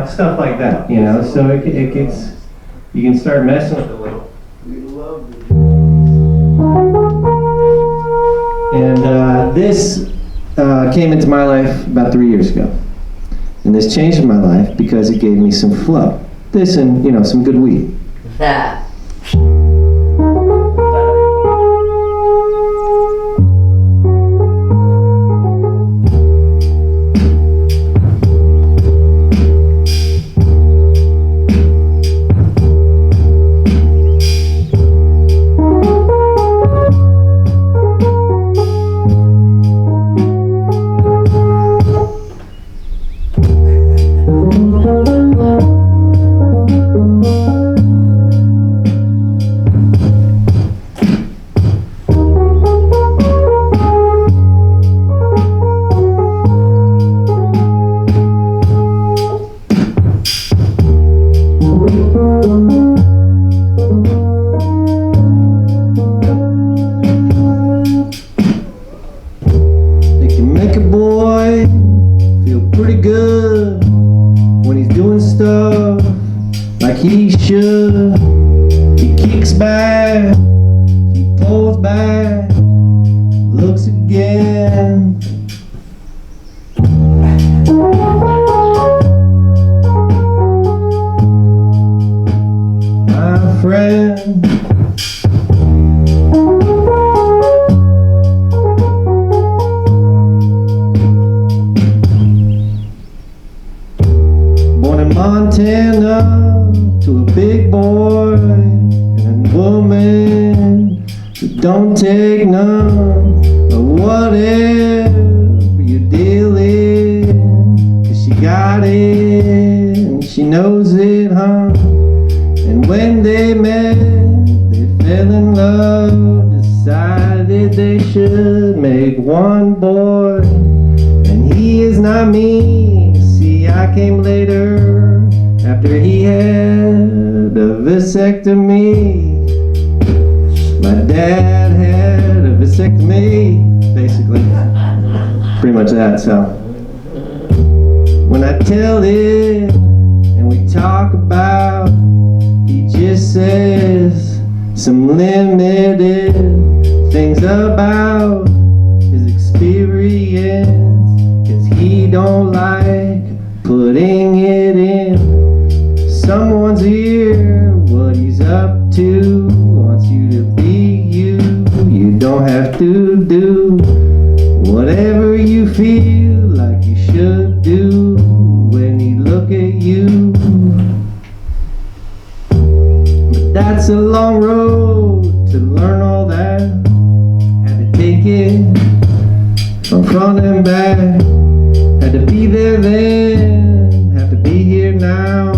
stuff like that, so it gets, you can start messing with it a little. And this came into my life about 3 years ago. And this changed my life because it gave me some flow. This and, some good weed. He should. He kicks back, he pulls back, looks again. My friend, born in Montana to a big boy and woman who don't take none of whatever you're dealing, 'cause she got it and she knows it, huh? And when they met, they fell in love, decided they should make one boy, and he is not me. See, I came later after he had a vasectomy. My dad had a vasectomy, basically. Pretty much that, so. When I tell it and we talk about, he just says some limited things about his experience, 'cause he don't like putting it in someone's ear, what he's up to, wants you to be you. You don't have to do whatever you feel like you should do when he look at you. But that's a long road to learn all that. Had to take it from front and back. Had to be there then, have to be here now.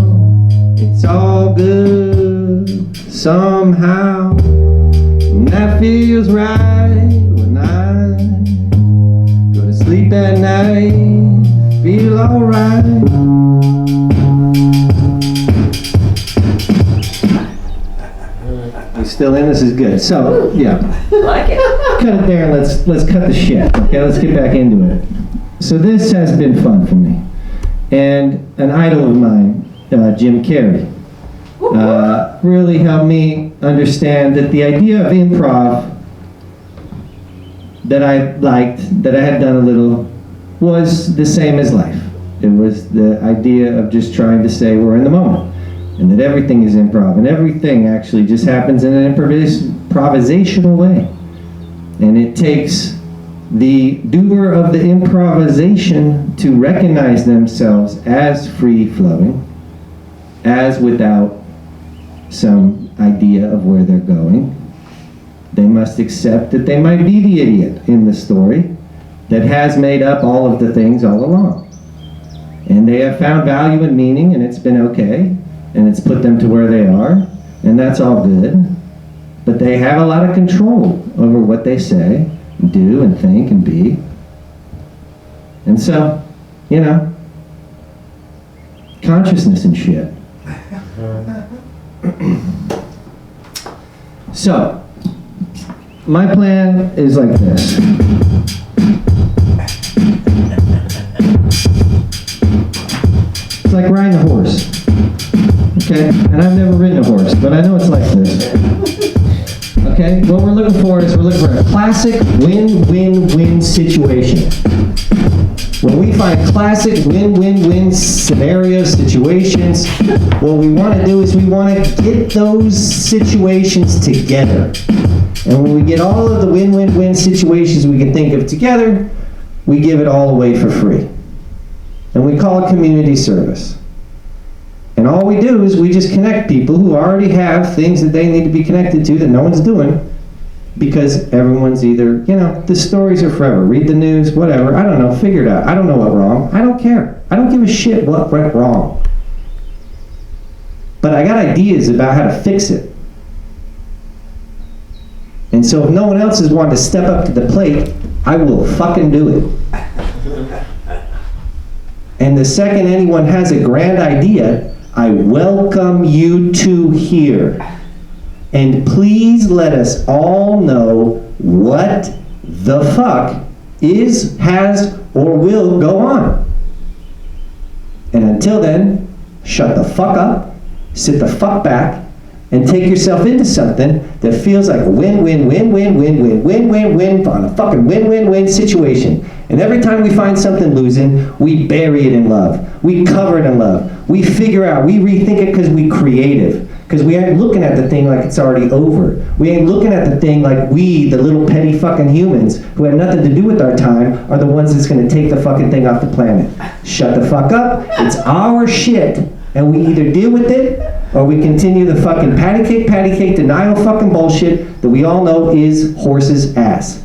It's all good somehow, and that feels right when I go to sleep at night, feel alright. You still in? This is good. So, yeah. Like it. Cut it there and let's cut the shit. Okay, let's get back into it. So this has been fun for me. And an idol of mine, Jim Carrey, really helped me understand that the idea of improv that I liked, that I had done a little, was the same as life. It was the idea of just trying to say we're in the moment, and that everything is improv, and everything actually just happens in an improvisational way. And it takes the doer of the improvisation to recognize themselves as free-flowing, as without some idea of where they're going. They must accept that they might be the idiot in the story that has made up all of the things all along. And they have found value and meaning, and it's been okay, and it's put them to where they are, and that's all good. But they have a lot of control over what they say, and do, and think, and be. And so, consciousness and shit. So, my plan is like this. It's like riding a Okay? And I've never ridden a horse, but I know it's like this. Okay? What we're looking for is we're looking for a classic win-win-win situation. When we find classic win-win-win scenarios, situations, what we want to do is we want to get those situations together. And when we get all of the win-win-win situations we can think of together, we give it all away for free. And we call it community service. And all we do is we just connect people who already have things that they need to be connected to that no one's doing, because everyone's either, the stories are forever. Read the news, whatever. I don't know, figure it out. I don't know what wrong. I don't care. I don't give a shit what went wrong. But I got ideas about how to fix it. And so if no one else is wanting to step up to the plate, I will fucking do it. And the second anyone has a grand idea, I welcome you to here. And please let us all know what the fuck is, has, or will go on. And until then, shut the fuck up, sit the fuck back, and take yourself into something that feels like a win-win-win-win-win-win-win-win on a fucking win-win-win situation. And every time we find something losing, we bury it in love. We cover it in love. We figure out, we rethink it because we creative. Because we ain't looking at the thing like it's already over. We ain't looking at the thing like we, the little petty fucking humans who have nothing to do with our time, are the ones that's going to take the fucking thing off the planet. Shut the fuck up. It's our shit. And we either deal with it, or we continue the fucking patty cake, denial fucking bullshit that we all know is horse's ass.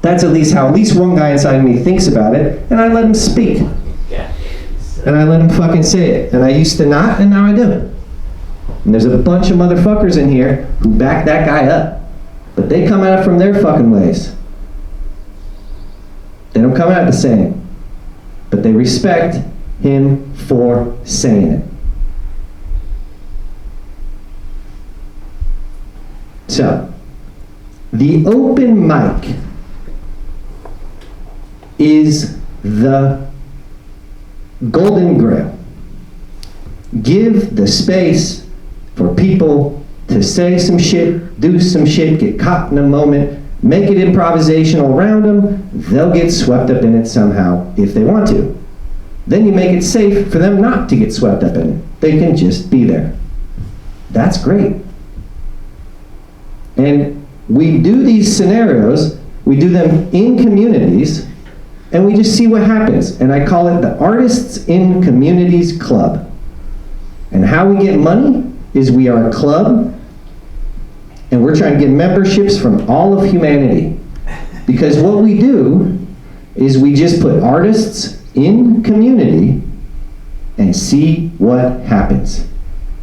That's at least how at least one guy inside of me thinks about it, and I let him speak. And I let him fucking say it. And I used to not, and now I do. And there's a bunch of motherfuckers in here who back that guy up. But they come at it from their fucking ways. They don't come at it the same. But they respect him for saying it. So, the open mic is the golden grail. Give the space for people to say some shit, do some shit, get caught in a moment, make it improvisational around them. They'll get swept up in it somehow if they want to. Then you make it safe for them not to get swept up in it. They can just be there. That's great. And we do these scenarios, we do them in communities, and we just see what happens. And I call it the Artists in Communities Club. And how we get money is we are a club, and we're trying to get memberships from all of humanity. Because what we do is we just put artists in community and see what happens.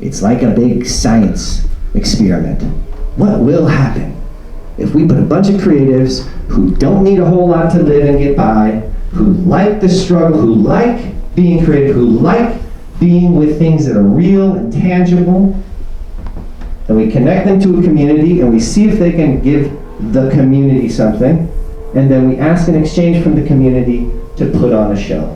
It's like a big science experiment. What will happen if we put a bunch of creatives who don't need a whole lot to live and get by, who like the struggle, who like being creative, who like being with things that are real and tangible, and we connect them to a community and we see if they can give the community something, and then we ask in exchange from the community to put on a show.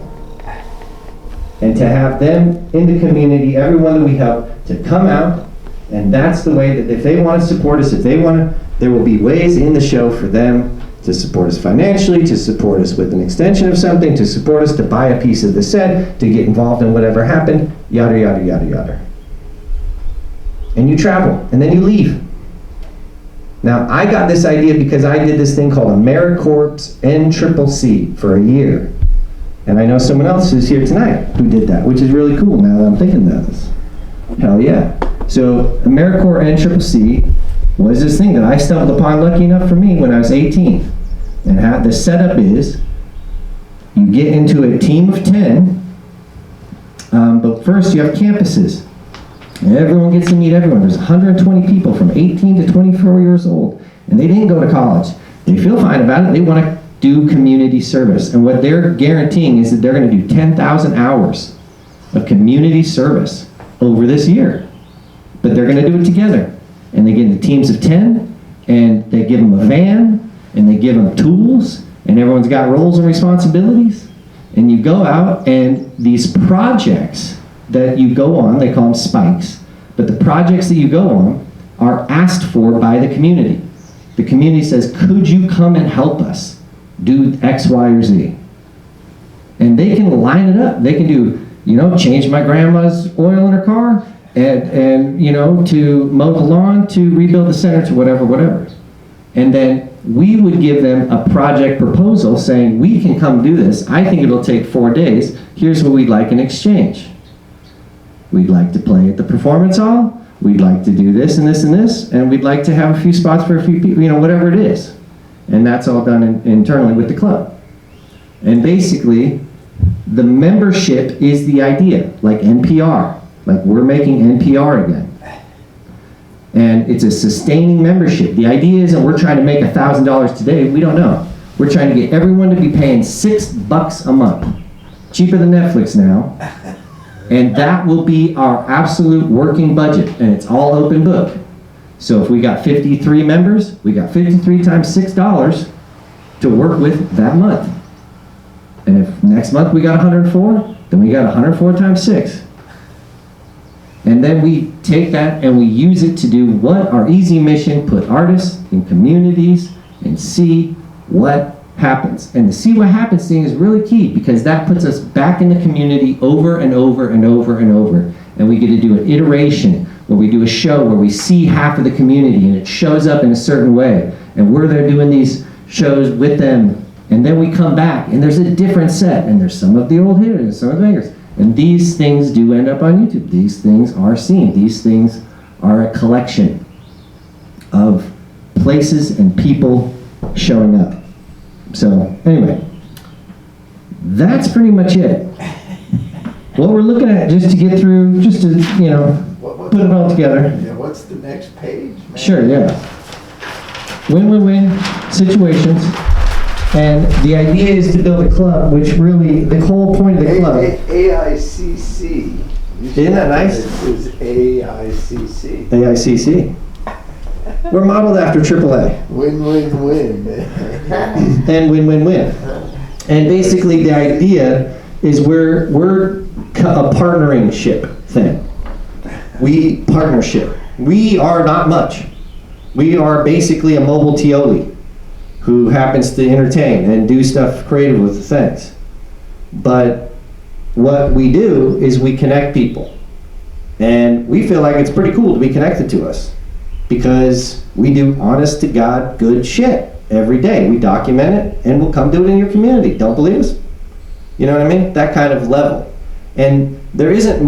And to have them in the community, everyone that we help, to come out, and that's the way that if they want to support us, if they want to, there will be ways in the show for them to support us financially, to support us with an extension of something, to support us to buy a piece of the set, to get involved in whatever happened, yada, yada, yada, yada. And you travel, and then you leave. Now, I got this idea because I did this thing called AmeriCorps NCCC for a year. And I know someone else who's here tonight who did that, which is really cool now that I'm thinking about this. Hell yeah. So AmeriCorps NCCC was this thing that I stumbled upon, lucky enough for me, when I was 18. And how the setup is, you get into a team of 10, but first you have campuses. And everyone gets to meet everyone. There's 120 people from 18 to 24 years old, and they didn't go to college. They feel fine about it. They want to do community service. And what they're guaranteeing is that they're going to do 10,000 hours of community service over this year. But they're going to do it together. And they get into teams of 10, and they give them a van, and they give them tools, and everyone's got roles and responsibilities. And you go out, and these projects that you go on, they call them spikes, but the projects that you go on are asked for by the community. The community says, could you come and help us do X, Y, or Z? And they can line it up. They can do, change my grandma's oil in her car, and to mow the lawn, to rebuild the center, to whatever. And then we would give them a project proposal saying, we can come do this. I think it'll take 4 days. Here's what we'd like in exchange. We'd like to play at the performance hall. We'd like to do this and this and this. And we'd like to have a few spots for a few people, whatever it is. And that's all done internally with the club. And basically, the membership is the idea, like NPR. Like we're making NPR again. And it's a sustaining membership. The idea isn't we're trying to make $1,000 today. We don't know. We're trying to get everyone to be paying $6 a month. Cheaper than Netflix now. And that will be our absolute working budget. And it's all open book. So if we got 53 members, we got 53 times $6 to work with that month. And if next month we got 104, then we got 104 times 6. And then we take that and we use it to do what? Our easy mission, put artists in communities and see what happens. And the see what happens thing is really key, because that puts us back in the community over and over and over and over. And we get to do an iteration where we do a show where we see half of the community and it shows up in a certain way. And we're there doing these shows with them. And then we come back and there's a different set. And there's some of the old hitters and some of the bangers. And these things do end up on YouTube. These things are seen. These things are a collection of places and people showing up. So anyway, that's pretty much it. What we're looking at, just to get through, just to, put it all together. Yeah, what's the next page, man? Sure, yeah. Win-win-win situations. And the idea is to build a club, which really, the whole point of the club. AICC. Isn't that nice? It's AICC. AICC. We're modeled after AAA. Win-win-win, man. And win-win-win. And basically the idea is we're a partnering ship thing. We partnership. We are not much. We are basically a mobile Tioli who happens to entertain and do stuff creative with the things. But what we do is we connect people. And we feel like it's pretty cool to be connected to us, because we do honest to God good shit every day. We document it and we'll come do it in your community. Don't believe us? You know what I mean? That kind of level. And there isn't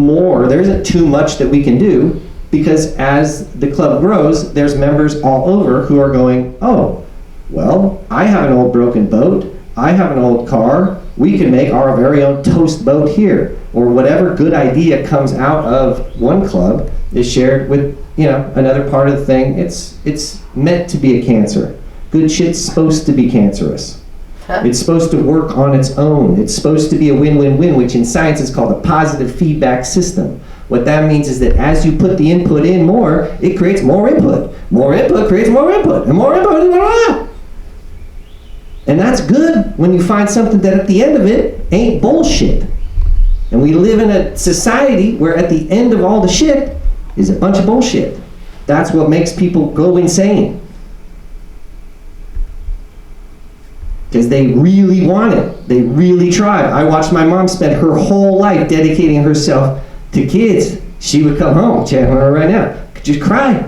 too much that we can do, because as the club grows, there's members all over who are going, oh, well, I have an old broken boat, I have an old car, we can make our very own toast boat here. Or whatever good idea comes out of one club is shared with, another part of the thing. It's meant to be a cancer. Good shit's supposed to be cancerous. It's supposed to work on its own. It's supposed to be a win-win-win, which in science is called a positive feedback system. What that means is that as you put the input in more, it creates more input. More input creates more input, and more input. And that's good when you find something that at the end of it ain't bullshit. And we live in a society where at the end of all the shit is a bunch of bullshit. That's what makes people go insane. Because they really want it. They really try. I watched my mom spend her whole life dedicating herself to kids. She would come home, channeling her right now, just cry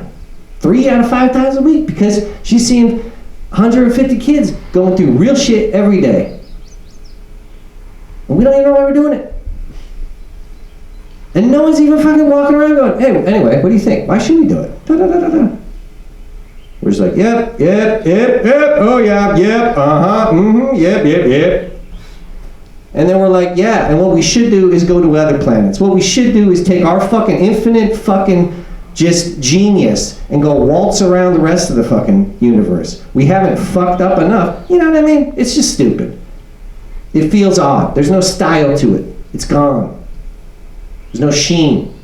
3 out of 5 times a week, because she's seeing 150 kids going through real shit every day. And we don't even know why we're doing it. And no one's even fucking walking around going, hey, anyway, what do you think? Why should we do it? Da-da-da-da-da. We're just like, yep, oh yeah, yep, yep. And then we're like, yeah, and what we should do is go to other planets. What we should do is take our fucking infinite fucking just genius and go waltz around the rest of the fucking universe. We haven't fucked up enough. You know what I mean? It's just stupid. It feels odd. There's no style to it. It's gone. There's no sheen.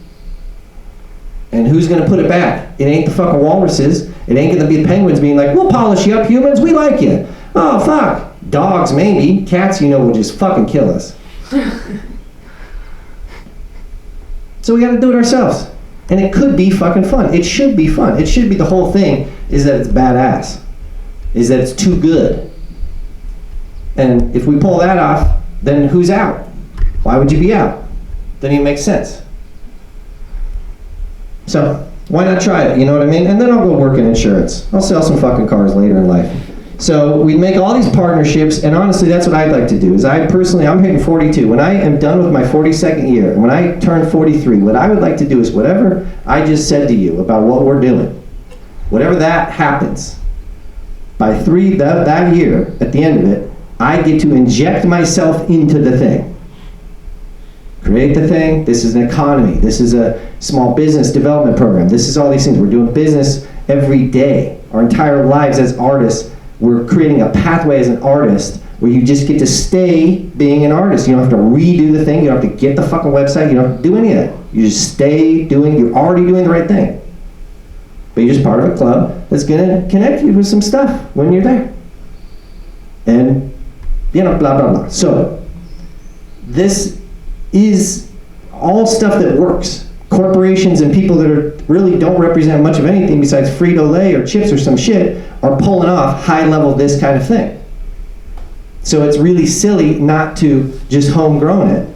And who's gonna put it back? It ain't the fucking walruses. It ain't gonna be the penguins being like, we'll polish you up, humans, we like you. Oh, fuck. Dogs, maybe. Cats, will just fucking kill us. So we got to do it ourselves. And it could be fucking fun. It should be fun. It should be, the whole thing is that it's badass. Is that it's too good. And if we pull that off, then who's out? Why would you be out? Doesn't even make sense. So why not try it? You know what I mean? And then I'll go work in insurance. I'll sell some fucking cars later in life. So we make all these partnerships, and honestly, that's what I'd like to do. Is I'm hitting 42. When I am done with my 42nd year, and when I turn 43, what I would like to do is whatever I just said to you about what we're doing, whatever that happens, by that year, at the end of it, I get to inject myself into the thing. Create the thing. This is an economy. This is a small business development program. This is all these things. We're doing business every day. Our entire lives as artists, we're creating a pathway as an artist where you just get to stay being an artist. You don't have to redo the thing. You don't have to get the fucking website. You don't have to do any of that. You just stay doing, you're already doing the right thing. But you're just part of a club that's gonna connect you with some stuff when you're there. And, you know, blah, blah, blah. So, this is all stuff that works. Corporations and people that really don't represent much of anything besides Frito-Lay or chips or some shit are pulling off high-level this kind of thing. So it's really silly not to just homegrown it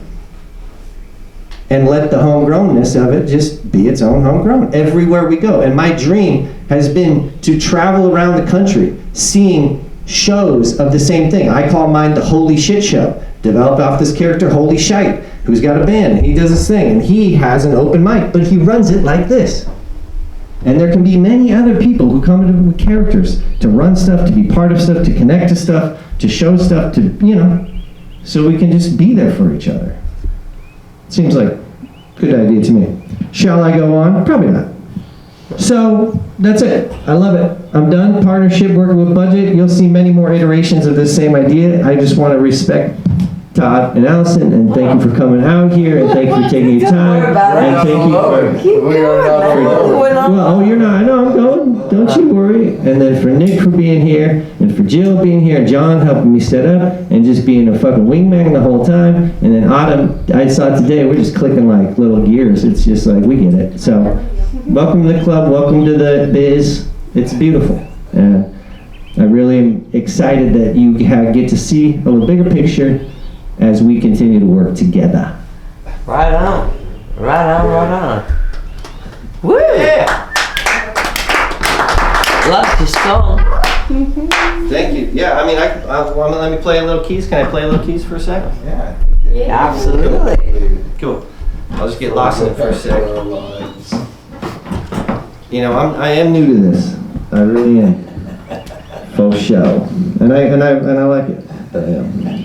and let the homegrownness of it just be its own homegrown everywhere we go. And my dream has been to travel around the country seeing shows of the same thing. I call mine the Holy Shit Show. Developed off this character, Holy Shite, who's got a band, and he does this thing, and he has an open mic, but he runs it like this. And there can be many other people who come in with characters to run stuff, to be part of stuff, to connect to stuff, to show stuff, to, you know, so we can just be there for each other. Seems like a good idea to me. Shall I go on? Probably not. So, that's it. I love it. I'm done. Partnership, working with budget. You'll see many more iterations of this same idea. I just want to respect Todd and Allison, and thank you for coming out here, and thank you for taking your time, and thank you for... Keep going. Well, oh, you're not. I know, I'm going. Don't you worry. And then for Nick for being here, and for Jill being here, and John helping me set up, and just being a fucking wingman the whole time. And then Autumn, I saw today, we're just clicking like little gears. It's just like, we get it. So, welcome to the club. Welcome to the biz. It's beautiful. And I really am excited that you get to see a little bigger picture as we continue to work together. Right on. Right on, right on. Woo! Yeah. Love the song. Thank you. Yeah, I mean, let me play a little keys. Can I play a little keys for a second? Yeah, I think they- Absolutely. Cool. I'll just get lost in it for a sec. You know, I am new to this. I really am. Faux show. And I like it. I am.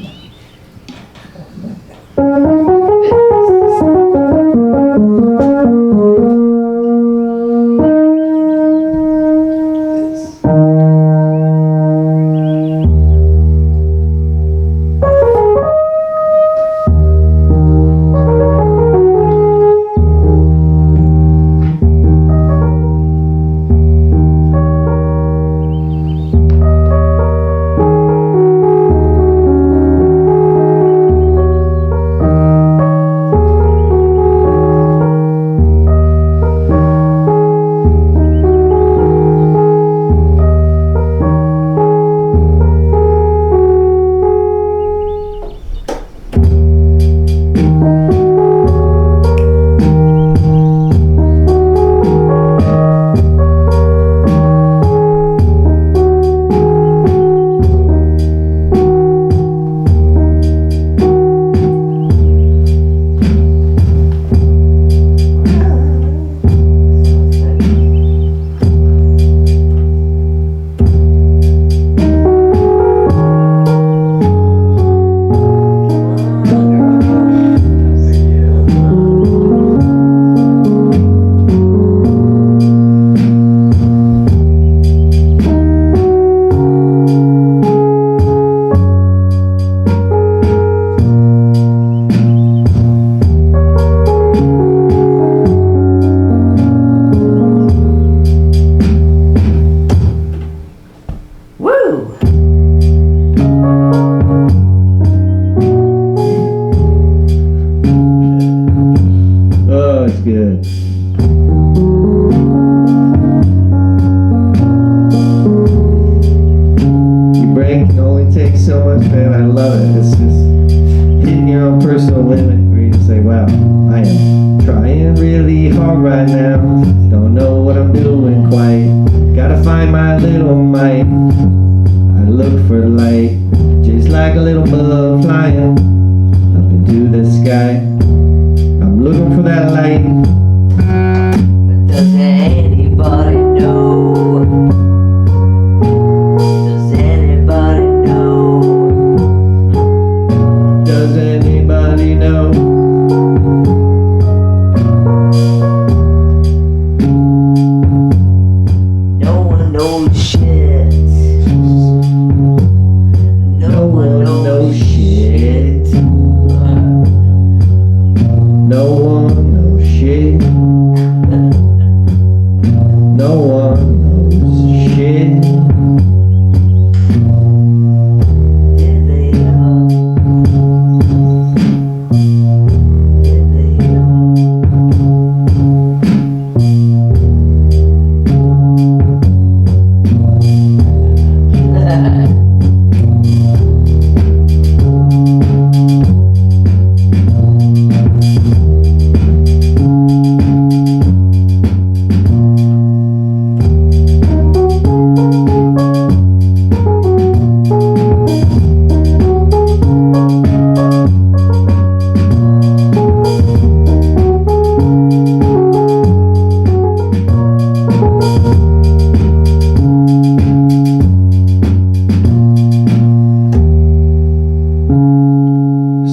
what I'm doing quite. Gotta find my little might. I look for light, just like a little bird flying up into the sky. I'm looking for that light. But does anybody know? Does anybody know? Does anybody know? No one knows shit. No one knows shit. No one knows shit. No one knows shit. Did they ever? Did they ever?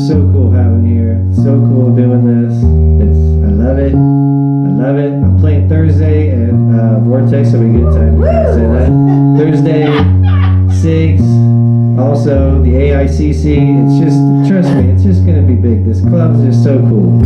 So cool having here. So cool doing this. I love it. I love it. I'm playing Thursday at Vortex, so we get time to say that. Thursday, 6. Also, the AICC. It's just, trust me, it's just gonna be big. This club is just so cool.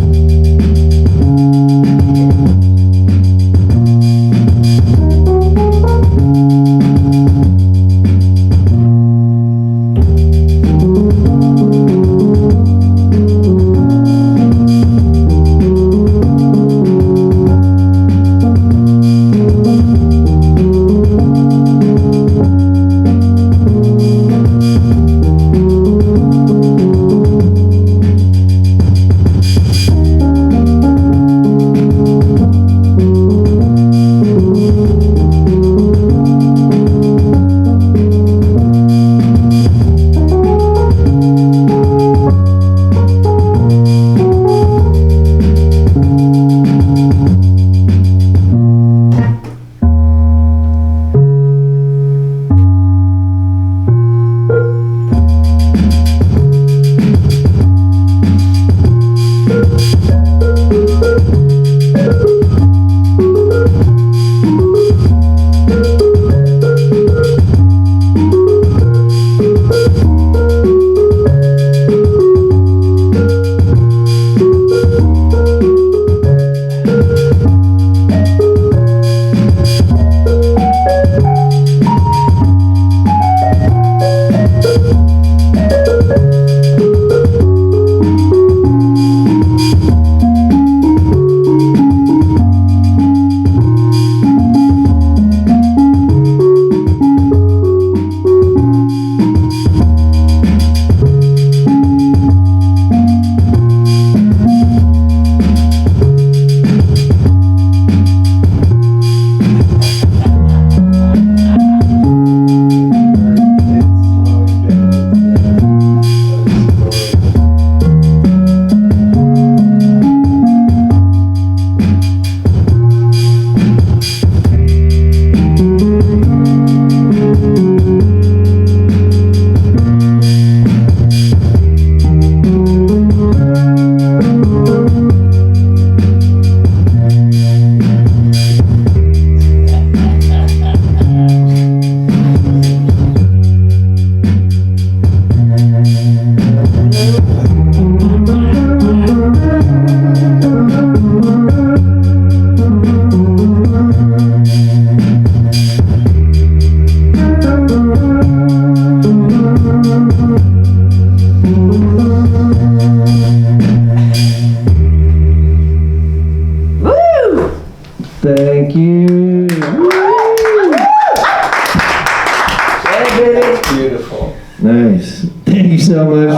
Thank you. Beautiful. Nice. Thank you so much.